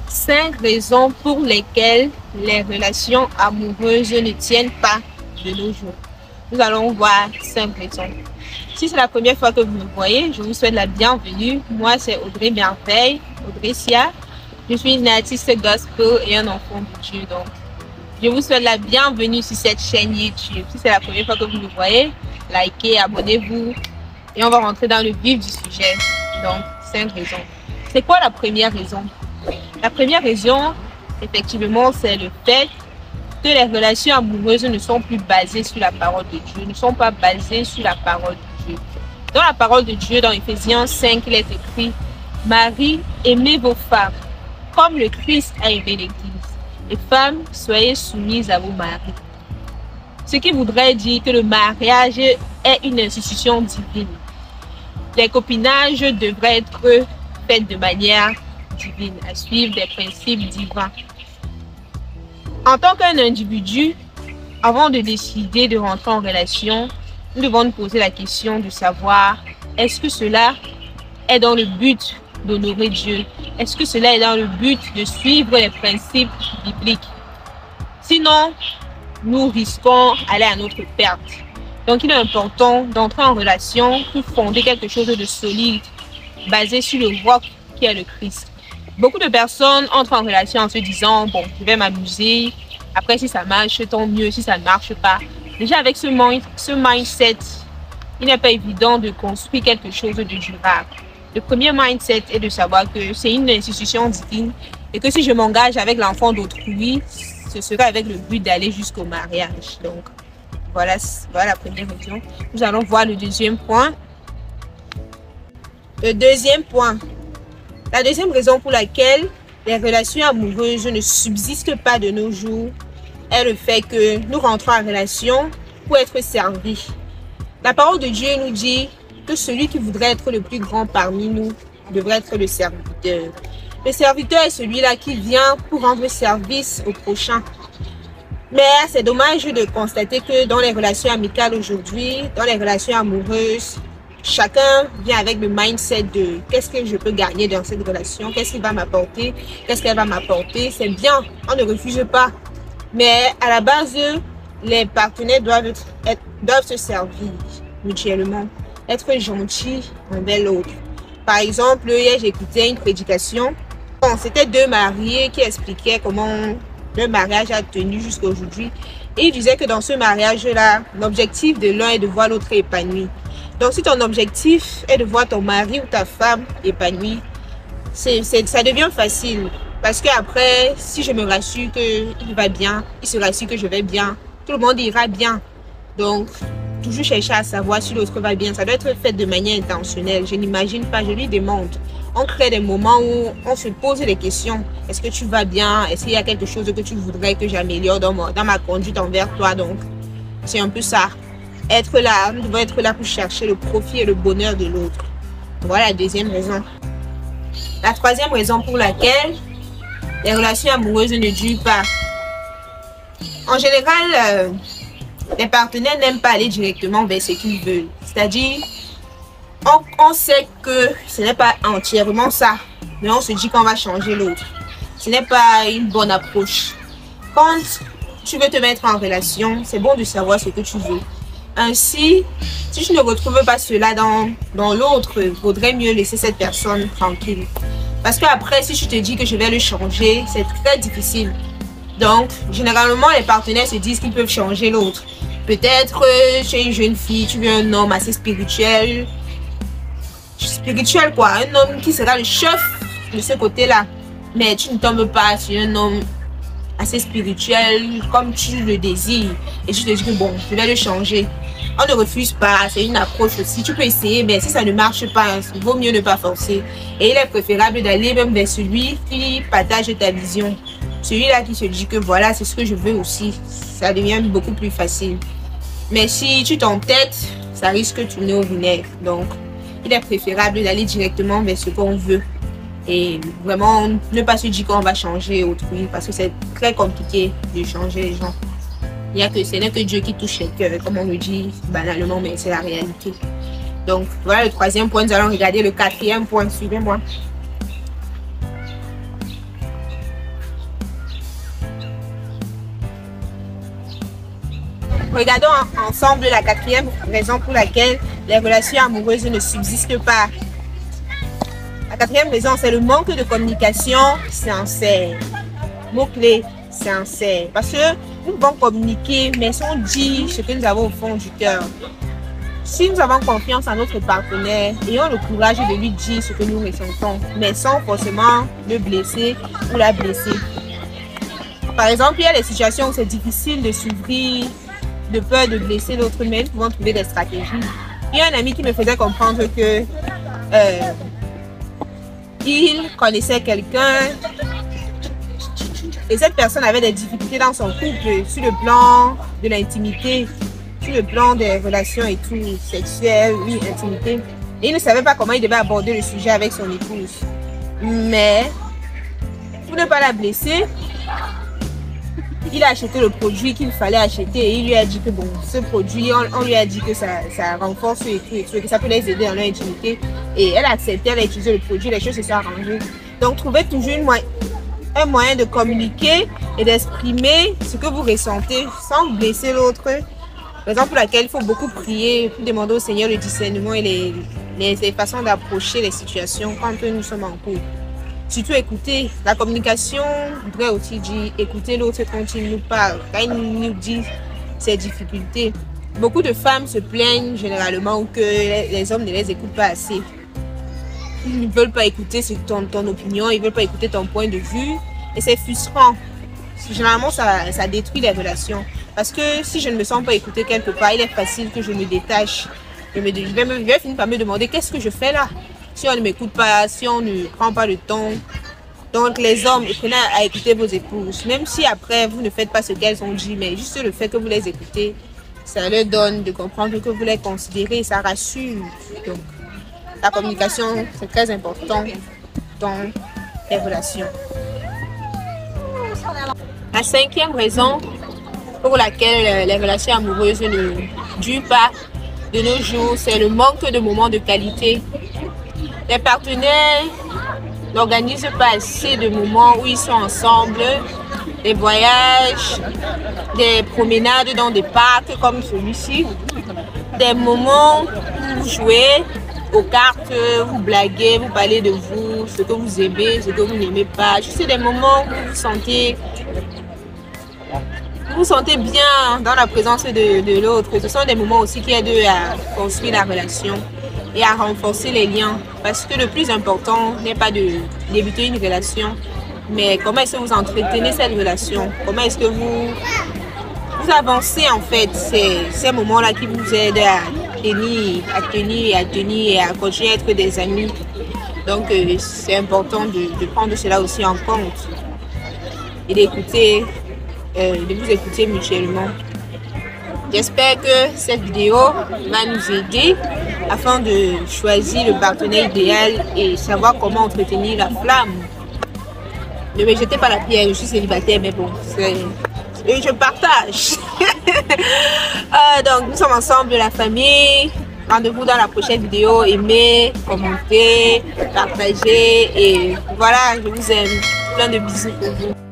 5 raisons pour lesquelles les relations amoureuses ne tiennent pas de nos jours. Nous allons voir 5 raisons. Si c'est la première fois que vous me voyez, je vous souhaite la bienvenue. Moi, c'est Audrey Merveille, Audrey Sia. Je suis une artiste gospel et un enfant de Dieu. Donc, je vous souhaite la bienvenue sur cette chaîne YouTube. Si c'est la première fois que vous me voyez, likez, abonnez-vous et on va rentrer dans le vif du sujet. Donc, 5 raisons. C'est quoi la première raison? La première raison, effectivement, c'est le fait que les relations amoureuses ne sont plus basées sur la parole de Dieu, ne sont pas basées sur la parole de Dieu. Dans la parole de Dieu, dans Éphésiens 5, il est écrit « Marie, aimez vos femmes, comme le Christ a aimé l'Église. Les femmes, soyez soumises à vos maris. » Ce qui voudrait dire que le mariage est une institution divine. Les copinages devraient être faits de manière divine, à suivre des principes divins. En tant qu'un individu, avant de décider de rentrer en relation, nous devons nous poser la question de savoir est-ce que cela est dans le but d'honorer Dieu? Est-ce que cela est dans le but de suivre les principes bibliques? Sinon, nous risquons d'aller à notre perte. Donc, il est important d'entrer en relation pour fonder quelque chose de solide, basé sur le roc qui est le Christ. Beaucoup de personnes entrent en relation en se disant « Bon, je vais m'amuser. Après, si ça marche, tant mieux. Si ça ne marche pas. » Déjà, avec ce mindset, il n'est pas évident de construire quelque chose de durable. Le premier mindset est de savoir que c'est une institution divine et que si je m'engage avec l'enfant d'autrui, ce sera avec le but d'aller jusqu'au mariage. Donc, voilà la première raison. Nous allons voir le deuxième point. Le deuxième point. La deuxième raison pour laquelle les relations amoureuses ne subsistent pas de nos jours est le fait que nous rentrons en relation pour être servis. La parole de Dieu nous dit que celui qui voudrait être le plus grand parmi nous devrait être le serviteur. Le serviteur est celui-là qui vient pour rendre service au prochain. Mais c'est dommage de constater que dans les relations amicales aujourd'hui, dans les relations amoureuses, chacun vient avec le mindset de qu'est-ce que je peux gagner dans cette relation, qu'est-ce qu'il va m'apporter, qu'est-ce qu'elle va m'apporter. C'est bien, on ne refuse pas. Mais à la base, les partenaires doivent se servir mutuellement, être gentils envers l'autre. Par exemple, hier j'écoutais une prédication. Bon, c'était 2 mariés qui expliquaient comment le mariage a tenu jusqu'à aujourd'hui. Et ils disaient que dans ce mariage-là, l'objectif de l'un est de voir l'autre épanoui. Donc, si ton objectif est de voir ton mari ou ta femme épanoui, ça devient facile. Parce qu'après, si je me rassure qu'il va bien, il se rassure que je vais bien, tout le monde ira bien. Donc, toujours chercher à savoir si l'autre va bien. Ça doit être fait de manière intentionnelle. Je n'imagine pas, je lui demande. On crée des moments où on se pose des questions. Est-ce que tu vas bien? Est-ce qu'il y a quelque chose que tu voudrais que j'améliore dans ma conduite envers toi? Donc, c'est un peu ça. Être là, nous devons être là pour chercher le profit et le bonheur de l'autre. Voilà la deuxième raison. La troisième raison pour laquelle les relations amoureuses ne durent pas. En général, les partenaires n'aiment pas aller directement vers ce qu'ils veulent. C'est-à-dire, on sait que ce n'est pas entièrement ça, mais on se dit qu'on va changer l'autre. Ce n'est pas une bonne approche. Quand tu veux te mettre en relation, c'est bon de savoir ce que tu veux. Ainsi, si tu ne retrouves pas cela dans l'autre, il vaudrait mieux laisser cette personne tranquille. Parce qu'après, si tu te dis que je vais le changer, c'est très difficile. Donc, généralement, les partenaires se disent qu'ils peuvent changer l'autre. Peut-être tu es une jeune fille, tu veux un homme assez spirituel. Spirituel quoi, un homme qui sera le chef de ce côté-là. Mais tu ne tombes pas sur un homme assez spirituel comme tu le désires. Et tu te dis que bon, je vais le changer. On ne refuse pas, c'est une approche aussi. Tu peux essayer, mais si ça ne marche pas, il vaut mieux ne pas forcer. Et il est préférable d'aller même vers celui qui partage ta vision. Celui-là qui se dit que voilà, c'est ce que je veux aussi. Ça devient beaucoup plus facile. Mais si tu t'entêtes, ça risque de tourner au vinaigre. Donc, il est préférable d'aller directement vers ce qu'on veut. Et vraiment, ne pas se dire qu'on va changer autrui. Parce que c'est très compliqué de changer les gens. Ce n'est que Dieu qui touche les cœurs, comme on le dit banalement, mais c'est la réalité. Donc, voilà le troisième point. Nous allons regarder le quatrième point. Suivez-moi. Regardons ensemble la quatrième raison pour laquelle les relations amoureuses ne subsistent pas. La quatrième raison, c'est le manque de communication sincère. Mot-clé, sincère. Parce que nous pouvons communiquer, mais si on dit ce que nous avons au fond du cœur. Si nous avons confiance en notre partenaire, ayons le courage de lui dire ce que nous ressentons, mais sans forcément le blesser ou la blesser. Par exemple, il y a des situations où c'est difficile de s'ouvrir, de peur de blesser l'autre, mais nous pouvons trouver des stratégies. Il y a un ami qui me faisait comprendre que il connaissait quelqu'un et cette personne avait des difficultés dans son couple sur le plan de l'intimité, sur le plan des relations et tout, sexuelles, oui, intimité. Et il ne savait pas comment il devait aborder le sujet avec son épouse. Mais pour ne pas la blesser, il a acheté le produit qu'il fallait acheter et il lui a dit que bon, ce produit, on lui a dit que ça renforce et tout, et que ça peut les aider dans leur intimité. Et elle a accepté, elle a utilisé le produit, les choses se sont arrangées. Donc, trouvez toujours un moyen de communiquer et d'exprimer ce que vous ressentez sans blesser l'autre. Raison pour laquelle il faut beaucoup prier, pour demander au Seigneur le discernement et les façons d'approcher les situations quand nous sommes en couple. Surtout écouter. La communication voudrait aussi dire écouter l'autre quand il nous parle, quand il nous dit ses difficultés. Beaucoup de femmes se plaignent généralement que les hommes ne les écoutent pas assez. Ils ne veulent pas écouter ton opinion, ils ne veulent pas écouter ton point de vue. Et c'est frustrant. Généralement, ça détruit les relations. Parce que si je ne me sens pas écoutée quelque part, il est facile que je me détache. Je vais finir par me demander qu'est-ce que je fais là. Si on ne m'écoute pas, si on ne prend pas le temps. Donc les hommes, apprenez à écouter vos épouses. Même si après vous ne faites pas ce qu'elles ont dit, mais juste le fait que vous les écoutez, ça leur donne de comprendre que vous les considérez, ça rassure. Donc la communication, c'est très important dans les relations. La cinquième raison pour laquelle les relations amoureuses ne durent pas de nos jours, c'est le manque de moments de qualité. Les partenaires n'organisent pas assez de moments où ils sont ensemble, des voyages, des promenades dans des parcs comme celui-ci, des moments où vous jouez aux cartes, vous blaguez, vous parlez de vous, ce que vous aimez, ce que vous n'aimez pas. Juste des moments où vous vous sentez bien dans la présence de l'autre. Ce sont des moments aussi qui aident à construire la relation et à renforcer les liens. Parce que le plus important n'est pas de débuter une relation, mais comment est-ce que vous entretenez cette relation? Comment est-ce que vous avancez en fait ces moments-là qui vous aident à tenir et à continuer à être des amis. Donc c'est important de prendre cela aussi en compte et d'écouter, de vous écouter mutuellement. J'espère que cette vidéo va nous aider afin de choisir le partenaire idéal et savoir comment entretenir la flamme. Ne me jetez pas la pierre, je suis célibataire, mais bon, je partage. Donc nous sommes ensemble, la famille. Rendez-vous dans la prochaine vidéo. Aimez, commentez, partagez et voilà, je vous aime. Plein de bisous pour vous.